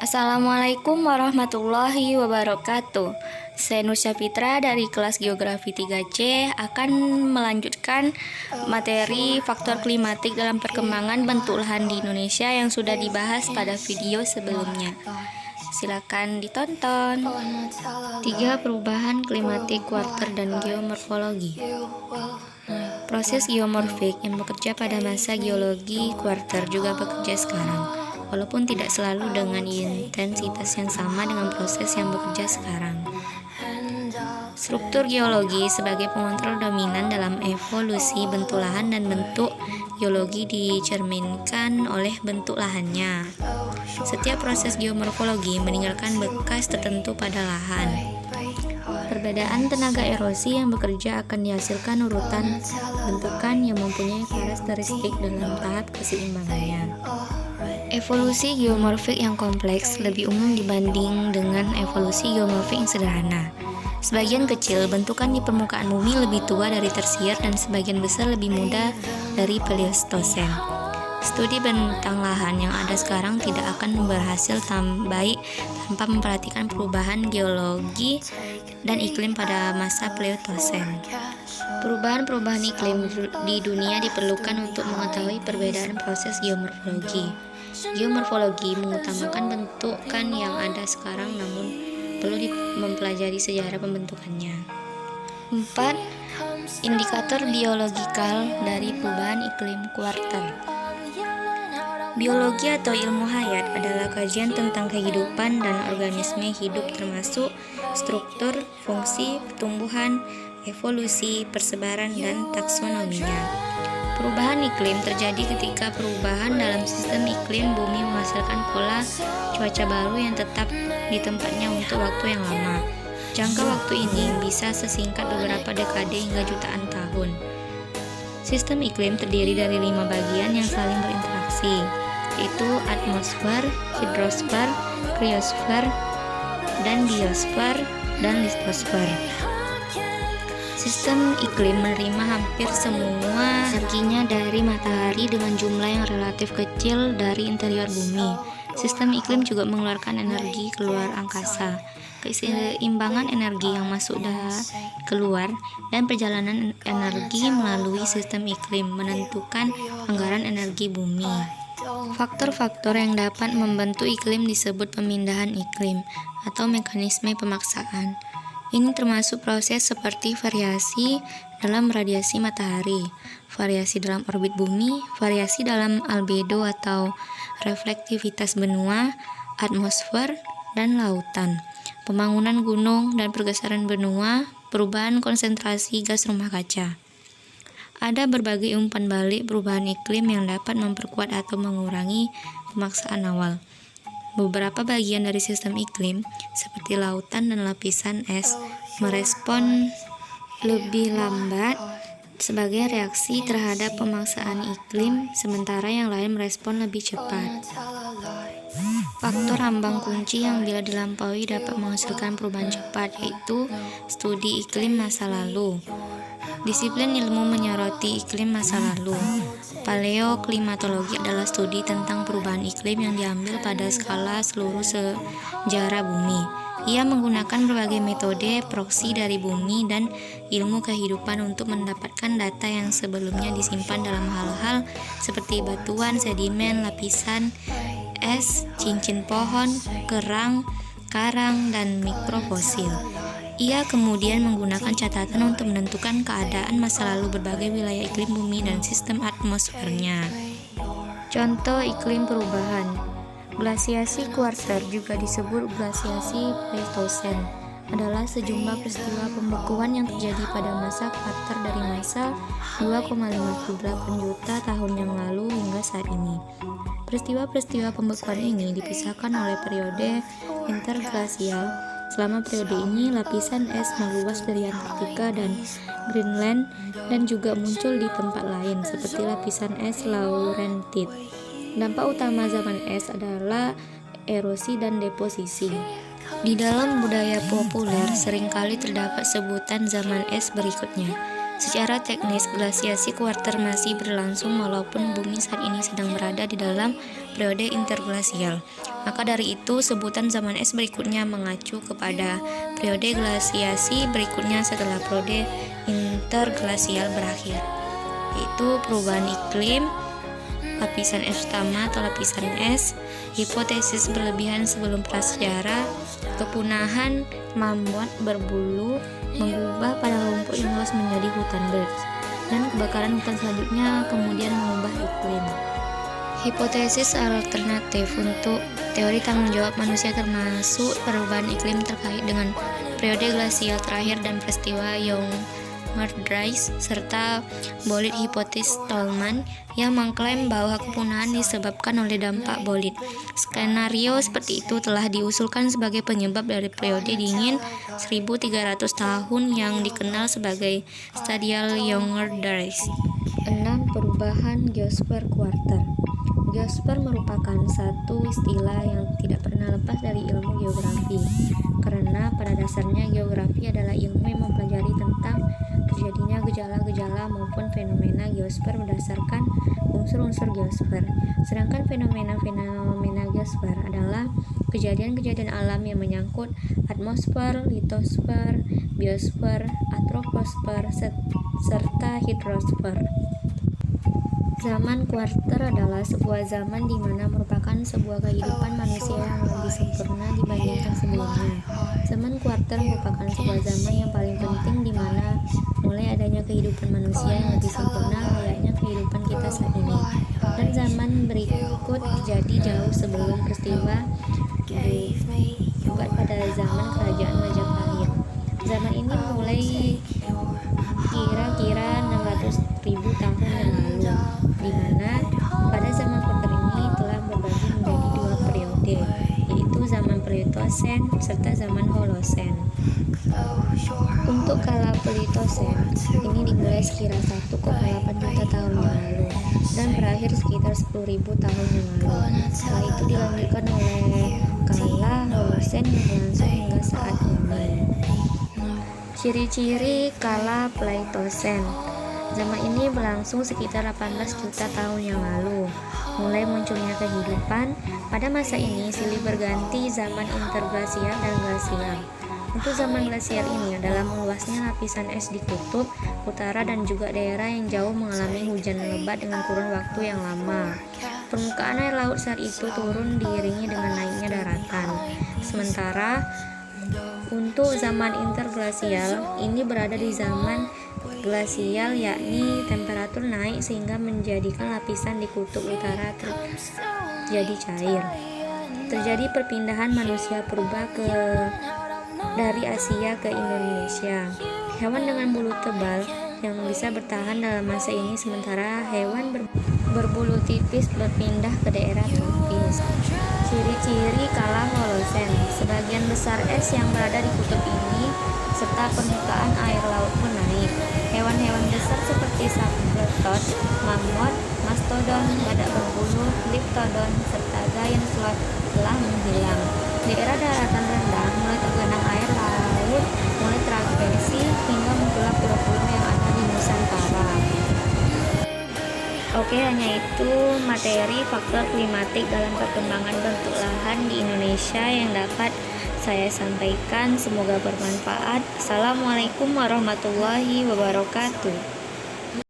Assalamualaikum warahmatullahi wabarakatuh. Saya Nur Syafitra dari kelas Geografi 3C akan melanjutkan materi faktor klimatik dalam perkembangan bentuk lahan di Indonesia yang sudah dibahas pada video sebelumnya. Silakan ditonton. 3. Perubahan klimatik kuarter dan geomorfologi. Proses geomorfik yang bekerja pada masa geologi kuarter juga bekerja sekarang, walaupun tidak selalu dengan intensitas yang sama dengan proses yang bekerja sekarang. Struktur geologi sebagai pengontrol dominan dalam evolusi bentuk lahan dan bentuk geologi dicerminkan oleh bentuk lahannya. Setiap proses geomorfologi meninggalkan bekas tertentu pada lahan. Perbedaan tenaga erosi yang bekerja akan dihasilkan urutan bentukan yang mempunyai karakteristik dalam tahap keseimbangannya. Evolusi geomorfik yang kompleks lebih umum dibanding dengan evolusi geomorfik yang sederhana. Sebagian kecil bentukan di permukaan bumi lebih tua dari tersier dan sebagian besar lebih muda dari Pleistosen. Studi bentang lahan yang ada sekarang tidak akan berhasil baik tanpa memperhatikan perubahan geologi dan iklim pada masa Pleistosen. Perubahan-perubahan iklim di dunia diperlukan untuk mengetahui perbedaan proses geomorfologi. Geomorfologi mengutamakan bentukan yang ada sekarang, namun perlu mempelajari sejarah pembentukannya. 4. Indikator biologikal dari perubahan iklim kuarter. Biologi atau ilmu hayat adalah kajian tentang kehidupan dan organisme hidup termasuk struktur, fungsi, pertumbuhan, evolusi, persebaran, dan taksonominya. Perubahan iklim terjadi ketika perubahan dalam sistem iklim bumi menghasilkan pola cuaca baru yang tetap di tempatnya untuk waktu yang lama. Jangka waktu ini bisa sesingkat beberapa dekade hingga jutaan tahun. Sistem iklim terdiri dari 5 bagian yang saling berinteraksi, yaitu atmosfer, hidrosfer, kriosfer, dan biosfer, dan litosfer. Sistem iklim menerima hampir semua energinya dari matahari dengan jumlah yang relatif kecil dari interior bumi. Sistem iklim juga mengeluarkan energi keluar angkasa. Keseimbangan energi yang masuk dan keluar dan perjalanan energi melalui sistem iklim menentukan anggaran energi bumi. Faktor-faktor yang dapat membentuk iklim disebut pemindahan iklim atau mekanisme pemaksaan. Ini termasuk proses seperti variasi dalam radiasi matahari, variasi dalam orbit bumi, variasi dalam albedo atau reflektivitas benua, atmosfer, dan lautan, pembangunan gunung dan pergeseran benua, perubahan konsentrasi gas rumah kaca. Ada berbagai umpan balik perubahan iklim yang dapat memperkuat atau mengurangi pemaksaan awal. Beberapa bagian dari sistem iklim, seperti lautan dan lapisan es, merespon lebih lambat sebagai reaksi terhadap pemaksaan iklim, sementara yang lain merespon lebih cepat. Faktor ambang kunci yang bila dilampaui dapat menghasilkan perubahan cepat, yaitu studi iklim masa lalu. Disiplin ilmu menyoroti iklim masa lalu. Paleoklimatologi adalah studi tentang perubahan iklim yang diambil pada skala seluruh sejarah bumi. Ia menggunakan berbagai metode proksi dari bumi dan ilmu kehidupan untuk mendapatkan data yang sebelumnya disimpan dalam hal-hal seperti batuan, sedimen, lapisan es, cincin pohon, kerang, karang, dan mikrofosil. Ia kemudian menggunakan catatan untuk menentukan keadaan masa lalu berbagai wilayah iklim bumi dan sistem atmosfernya. Contoh iklim perubahan. Glasiasi kuarter, juga disebut glasiasi Pleistosen, adalah sejumlah peristiwa pembekuan yang terjadi pada masa kuarter dari masa 2,58 juta tahun yang lalu hingga saat ini. Peristiwa-peristiwa pembekuan ini dipisahkan oleh periode interglasial. Selama periode ini, lapisan es meluas dari Antartika dan Greenland dan juga muncul di tempat lain seperti lapisan es Laurentide. Dampak utama zaman es adalah erosi dan deposisi. Di dalam budaya populer seringkali terdapat sebutan zaman es berikutnya. Secara teknis, glasiasi kuarter masih berlangsung walaupun bumi saat ini sedang berada di dalam periode interglasial. Maka dari itu, sebutan zaman es berikutnya mengacu kepada periode glasiasi berikutnya setelah periode interglasial berakhir, yaitu perubahan iklim, lapisan es utama atau lapisan es, hipotesis berlebihan sebelum prasejarah, kepunahan mamut berbulu mengubah padang rumput yang luas menjadi hutan bers, dan kebakaran hutan selanjutnya kemudian mengubah iklim. Hipotesis alternatif untuk teori tanggung jawab manusia termasuk perubahan iklim terkait dengan periode glasial terakhir dan peristiwa Young-Earth serta bolid hipotesis Tolman yang mengklaim bahwa kepunahan disebabkan oleh dampak bolid. Skenario seperti itu telah diusulkan sebagai penyebab dari periode dingin 1300 tahun yang dikenal sebagai stadial Young-Earth. 6. Perubahan geosfer kuarter. Geosfer merupakan satu istilah yang tidak pernah lepas dari ilmu geografi, karena pada dasarnya geografi adalah ilmu yang mempelajari tentang terjadinya gejala-gejala maupun fenomena geosfer berdasarkan unsur-unsur geosfer. Sedangkan fenomena-fenomena geosfer adalah kejadian-kejadian alam yang menyangkut atmosfer, litosfer, biosfer, troposfer, serta hidrosfer. Zaman kuarter adalah sebuah zaman di mana merupakan sebuah kehidupan manusia yang lebih sempurna dibandingkan sebelumnya. Zaman kuarter merupakan sebuah zaman yang paling penting di mana mulai adanya kehidupan manusia yang lebih sempurna layaknya kehidupan kita saat ini. Dan zaman berikut terjadi jauh sebelum peristiwa dibuat pada zaman kerajaan Majapahit. Zaman ini mulai kira-kira 600.000 tahun yang lalu, di mana pada zaman kuarter ini telah berbagi menjadi dua periode, yaitu zaman Pleistocene serta zaman Holosen. Untuk kala Pleistocene ini dimulai sekira 1,8 juta tahun yang lalu dan berakhir sekitar 10.000 tahun yang lalu. Setelah itu dilanjutkan oleh kala Holosen yang berlangsung hingga saat ini. Ciri-ciri kala Pleistocene. Zaman ini berlangsung sekitar 18 juta tahun yang lalu. Mulai munculnya kehidupan, pada masa ini silih berganti zaman interglasial dan glasial. Untuk zaman glasial ini adalah meluasnya lapisan es di kutub utara dan juga daerah yang jauh mengalami hujan lebat dengan kurun waktu yang lama. Permukaan air laut saat itu turun diiringi dengan naiknya daratan. Sementara untuk zaman interglasial ini berada di zaman glasial, yakni temperatur naik sehingga menjadikan lapisan di kutub utara terjadi cair. Terjadi perpindahan manusia purba dari Asia ke Indonesia. Hewan dengan bulu tebal yang bisa bertahan dalam masa ini, sementara hewan berbulu tipis berpindah ke daerah tropis. Ciri-ciri kala Holosen. Sebagian besar es yang berada di kutub ini serta permukaan air laut pun naik. Hewan-hewan besar seperti sapropod, mamut, mastodon, badak berbulu, diptodon, serta giant sloth telah menghilang. Daerah daratan rendah mulai tergenang air laut, mulai teragresi hingga muncullah pulau-pulau yang ada di Nusantara. Oke, hanya itu materi faktor klimatik dalam perkembangan bentuk lahan di Indonesia yang dapat saya sampaikan. Semoga bermanfaat. Assalamualaikum warahmatullahi wabarakatuh.